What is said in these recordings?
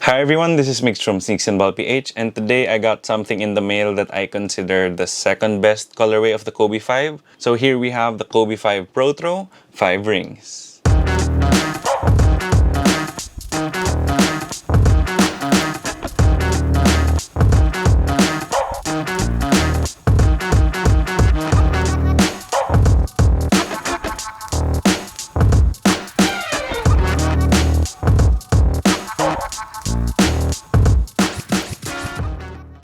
Hi everyone, this is Mix from Sneaks and Ball PH, and today I got something in the mail that I consider the second best colorway of the Kobe 5. So here we have the Kobe 5 Protro 5 rings.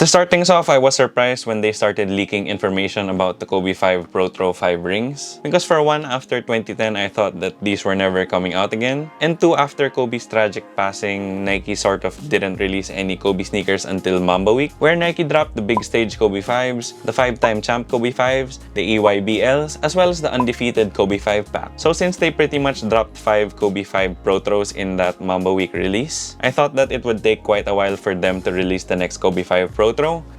To start things off, I was surprised when they started leaking information about the Kobe 5 Protro 5 rings. Because for one, after 2010, I thought that these were never coming out again. And two, after Kobe's tragic passing, Nike sort of didn't release any Kobe sneakers until Mamba Week, where Nike dropped the big stage Kobe 5s, the 5-time champ Kobe 5s, the EYBLs, as well as the undefeated Kobe 5 pack. So since they pretty much dropped 5 Kobe 5 Protros in that Mamba Week release, I thought that it would take quite a while for them to release the next Kobe 5 Protro.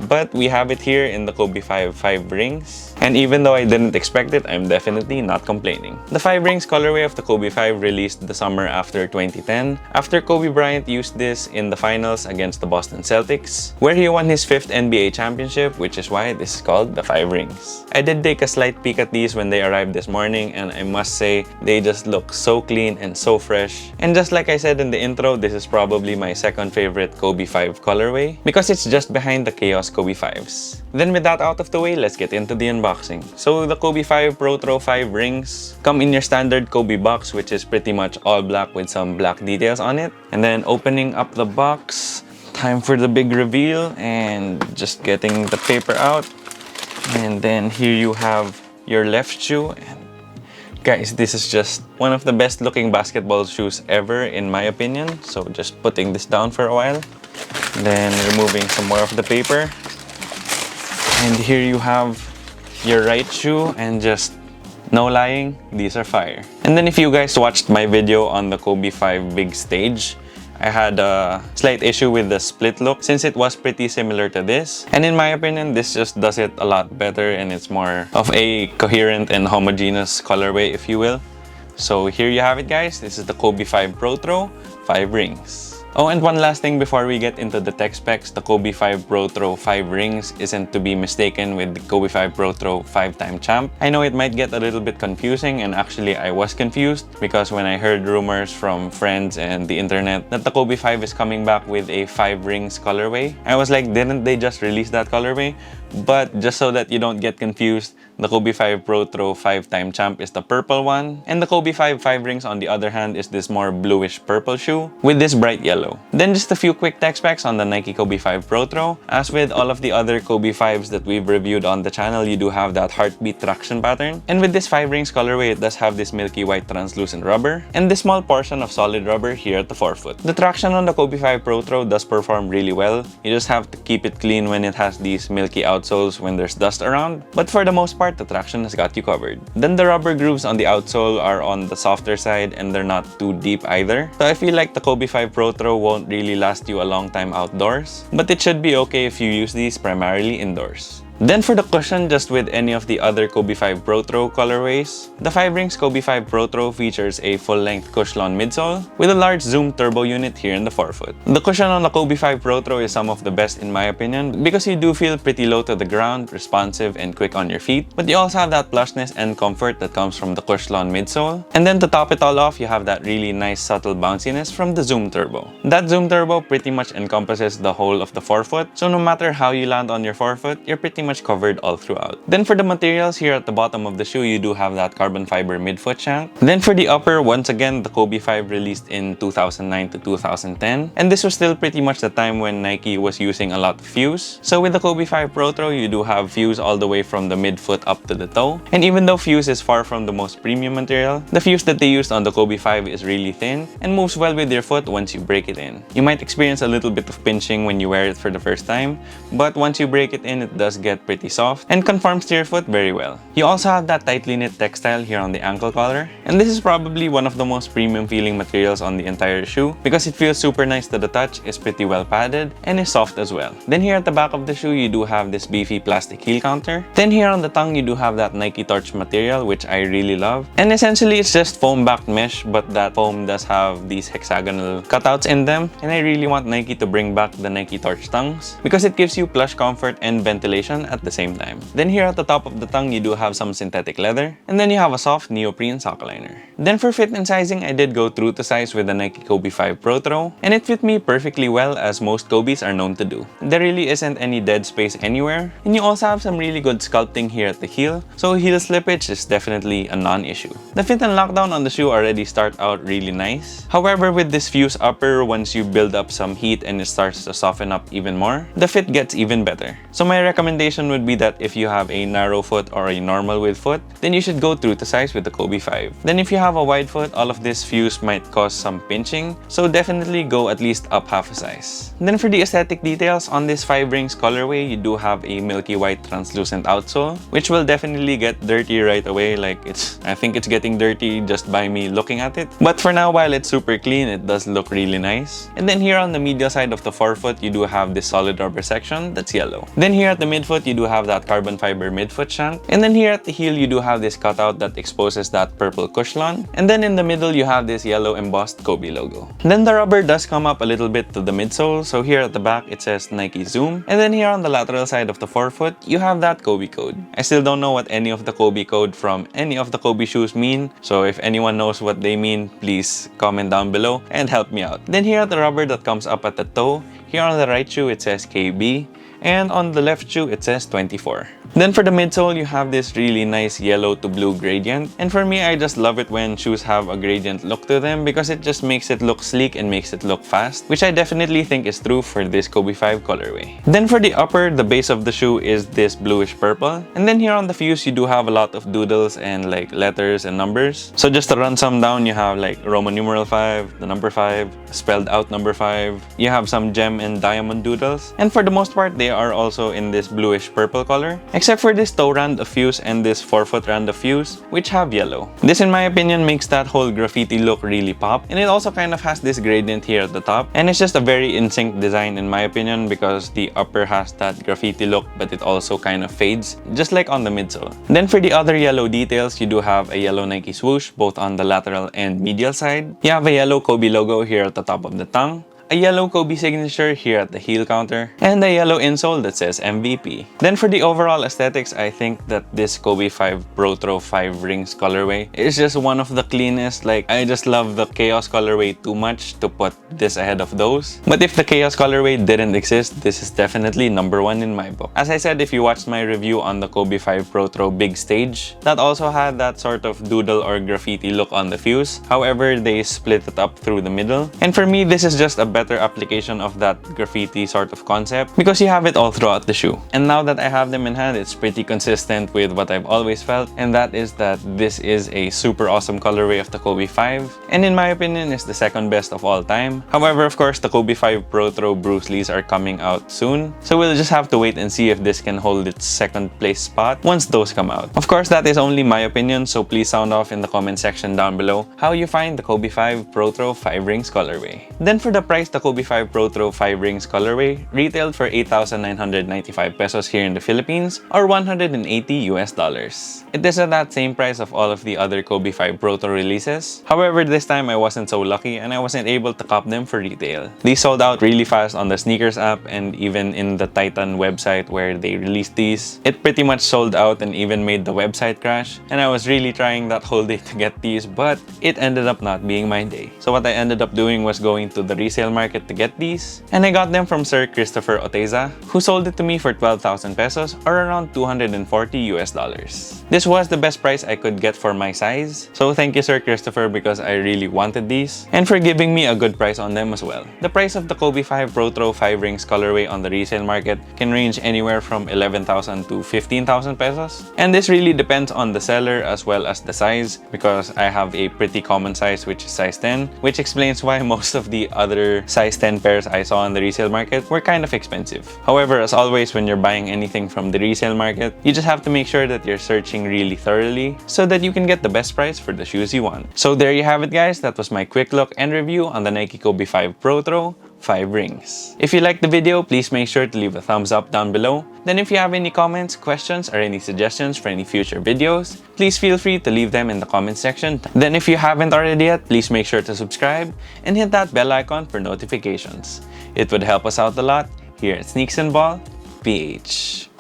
But we have it here in the Kobe 5 5 rings. And even though I didn't expect it, I'm definitely not complaining. The 5 rings colorway of the Kobe 5 released the summer after 2010, after Kobe Bryant used this in the finals against the Boston Celtics, where he won his 5th NBA championship, which is why this is called the 5 rings. I did take a slight peek at these when they arrived this morning, and I must say, they just look so clean and so fresh. And just like I said in the intro, this is probably my second favorite Kobe 5 colorway, because it's just behind the Chaos Kobe 5s. Then with that out of the way, let's get into the unboxing. So the Kobe 5 Protro 5 rings come in your standard Kobe box, which is pretty much all black with some black details on it. And then opening up the box, time for the big reveal, and just getting the paper out. And then here you have your left shoe. And guys, this is just one of the best looking basketball shoes ever in my opinion. So just putting this down for a while. Then removing some more of the paper. And here you have your right shoe, and just no lying, these are fire. And then if you guys watched my video on the Kobe 5 big stage, I had a slight issue with the split look since it was pretty similar to this. And in my opinion, this just does it a lot better, and it's more of a coherent and homogeneous colorway, if you will. So here you have it, guys. This is the Kobe 5 Protro 5 rings. Oh, and one last thing before we get into the tech specs, the Kobe 5 Protro 5 rings isn't to be mistaken with the Kobe 5 Protro 5-time champ. I know it might get a little bit confusing, and actually I was confused because when I heard rumors from friends and the internet that the Kobe 5 is coming back with a 5 rings colorway, I was like, didn't they just release that colorway? But just so that you don't get confused, the Kobe 5 Protro 5-time champ is the purple one, and the Kobe 5 5 rings on the other hand is this more bluish purple shoe with this bright yellow. Then just a few quick tech specs on the Nike Kobe 5 Protro. As with all of the other Kobe 5s that we've reviewed on the channel, you do have that heartbeat traction pattern. And with this 5 rings colorway, it does have this milky white translucent rubber and this small portion of solid rubber here at the forefoot. The traction on the Kobe 5 Protro does perform really well. You just have to keep it clean when it has these milky outsoles when there's dust around. But for the most part, the traction has got you covered. Then the rubber grooves on the outsole are on the softer side, and they're not too deep either. So I feel like the Kobe 5 Protro won't really last you a long time outdoors, but it should be okay if you use these primarily indoors. Then for the cushion, just with any of the other Kobe 5 Protro colorways, the 5 rings Kobe 5 Protro features a full-length Cushlon midsole with a large zoom turbo unit here in the forefoot. The cushion on the Kobe 5 Protro is some of the best in my opinion because you do feel pretty low to the ground, responsive, and quick on your feet, but you also have that plushness and comfort that comes from the Cushlon midsole. And then to top it all off, you have that really nice subtle bounciness from the zoom turbo. That zoom turbo pretty much encompasses the whole of the forefoot, so no matter how you land on your forefoot, you're pretty much covered all throughout. Then for the materials, here at the bottom of the shoe, you do have that carbon fiber midfoot shank. Then for the upper, once again, the Kobe 5 released in 2009 to 2010, and this was still pretty much the time when Nike was using a lot of fuse. So with the Kobe 5 Protro, you do have fuse all the way from the midfoot up to the toe. And even though fuse is far from the most premium material, the fuse that they used on the Kobe 5 is really thin and moves well with your foot once you break it in. You might experience a little bit of pinching when you wear it for the first time, but once you break it in, it does get get pretty soft and conforms to your foot very well. You also have that tightly knit textile here on the ankle collar, and this is probably one of the most premium feeling materials on the entire shoe because it feels super nice to the touch, is pretty well padded, and is soft as well. Then here at the back of the shoe, you do have this beefy plastic heel counter. Then here on the tongue, you do have that Nike Torch material, which I really love. And essentially, it's just foam backed mesh, but that foam does have these hexagonal cutouts in them. And I really want Nike to bring back the Nike Torch tongues because it gives you plush comfort and ventilation at the same time. Then here at the top of the tongue, you do have some synthetic leather. And then you have a soft neoprene sock liner. Then for fit and sizing, I did go true to size with the Nike Kobe 5 Protro. And it fit me perfectly well, as most Kobes are known to do. There really isn't any dead space anywhere. And you also have some really good sculpting here at the heel, so heel slippage is definitely a non-issue. The fit and lockdown on the shoe already start out really nice. However, with this fuse upper, once you build up some heat and it starts to soften up even more, the fit gets even better. So my recommendation would be that if you have a narrow foot or a normal width foot, then you should go true to size with the Kobe 5. Then if you have a wide foot, all of this fuse might cause some pinching, so definitely go at least up half a size. Then for the aesthetic details, on this 5 rings colorway, you do have a milky white translucent outsole, which will definitely get dirty right away. I think it's getting dirty just by me looking at it. But for now, while it's super clean, it does look really nice. And then here on the medial side of the forefoot, you do have this solid rubber section that's yellow. Then here at the midfoot, you do have that carbon fiber midfoot shank. And then here at the heel, you do have this cutout that exposes that purple cushion. And then in the middle, you have this yellow embossed Kobe logo. And then the rubber does come up a little bit to the midsole. So here at the back, it says Nike Zoom. And then here on the lateral side of the forefoot, you have that Kobe code. I still don't know what any of the Kobe code from any of the Kobe shoes mean. So if anyone knows what they mean, please comment down below and help me out. Then here at the rubber that comes up at the toe, here on the right shoe, it says KB. And on the left shoe, it says 24. Then for the midsole, you have this really nice yellow to blue gradient. And for me, I just love it when shoes have a gradient look to them because it just makes it look sleek and makes it look fast, which I definitely think is true for this Kobe 5 colorway. Then for the upper, the base of the shoe is this bluish purple. And then here on the fuse, you do have a lot of doodles and letters and numbers. So just to run some down, you have Roman numeral 5, the number 5, spelled out number 5. You have some gem and diamond doodles. And for the most part, they are also in this bluish purple color, except for this toe rand of fuse and this forefoot rand of fuse, which have yellow. This, in my opinion, makes that whole graffiti look really pop, and it also kind of has this gradient here at the top, and it's just a very in-sync design in my opinion because the upper has that graffiti look, but it also kind of fades, just like on the midsole. Then for the other yellow details, you do have a yellow Nike swoosh, both on the lateral and medial side. You have a yellow Kobe logo here at the top of the tongue, a yellow Kobe signature here at the heel counter, and a yellow insole that says MVP. Then for the overall aesthetics, I think that this Kobe 5 Protro 5 rings colorway is just one of the cleanest. I just love the Chaos colorway too much to put this ahead of those. But if the Chaos colorway didn't exist, this is definitely number 1 in my book. As I said, if you watched my review on the Kobe 5 Protro Big Stage, that also had that sort of doodle or graffiti look on the fuse. However, they split it up through the middle. And for me, this is just a better application of that graffiti sort of concept because you have it all throughout the shoe. And now that I have them in hand, it's pretty consistent with what I've always felt, and that is that this is a super awesome colorway of the Kobe 5, and in my opinion is the second best of all time. However, of course, the Kobe 5 Protro Bruce Lees are coming out soon, so we'll just have to wait and see if this can hold its second place spot once those come out. Of course, that is only my opinion, so please sound off in the comment section down below how you find the Kobe 5 Protro 5 rings colorway. Then for the price, the Kobe 5 Protro 5 rings colorway retailed for 8,995 pesos here in the Philippines, or $180 US. It is at that same price of all of the other Kobe 5 Protro releases. However, this time I wasn't so lucky and I wasn't able to cop them for retail. These sold out really fast on the sneakers app, and even in the Titan website where they released these, it pretty much sold out and even made the website crash. And I was really trying that whole day to get these, but it ended up not being my day. So what I ended up doing was going to the resale market to get these, and I got them from Sir Christopher Oteza, who sold it to me for 12,000 pesos, or around $240 US. This was the best price I could get for my size, so thank you Sir Christopher because I really wanted these, and for giving me a good price on them as well. The price of the Kobe 5 Protro 5 rings colorway on the resale market can range anywhere from 11,000 to 15,000 pesos, and this really depends on the seller as well as the size, because I have a pretty common size which is size 10, which explains why most of the other other size 10 pairs I saw on the resale market were kind of expensive. However, as always, when you're buying anything from the resale market, you just have to make sure that you're searching really thoroughly so that you can get the best price for the shoes you want. So there you have it, guys. That was my quick look and review on the Nike Kobe 5 Protro 5 rings. If you liked the video, please make sure to leave a thumbs up down below. Then if you have any comments, questions, or any suggestions for any future videos, please feel free to leave them in the comment section. Then if you haven't already yet, please make sure to subscribe and hit that bell icon for notifications. It would help us out a lot here at Sneaks and Ball PH.